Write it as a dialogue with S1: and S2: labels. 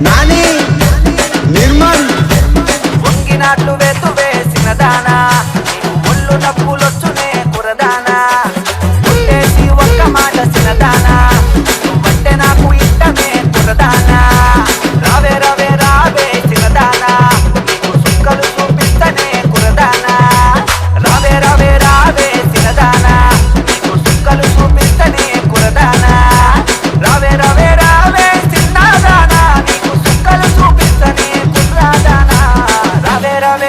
S1: నాని నిర్మల్
S2: వంగినాట్లు వెతు వేసిన దానా నీకు ఒళ్ళు నప్పులొచ్చునే కురదానా పుట్టేసి ఒక్క మాట సినదానా నువ్వంటే నాకు ఇష్టమే కురదానా రావే రావే రావే సినదానా నీకు సుక్కలు చూపిస్తనే కురదానా రావే రావే రావే సినదానా నీకు సుక్కలు చూపిస్తనే కురదానా రావే రావే రావే సిన్నదానా నీకు సుక్కలు చూపిస్తనే కుర్రాదానా రావే రావే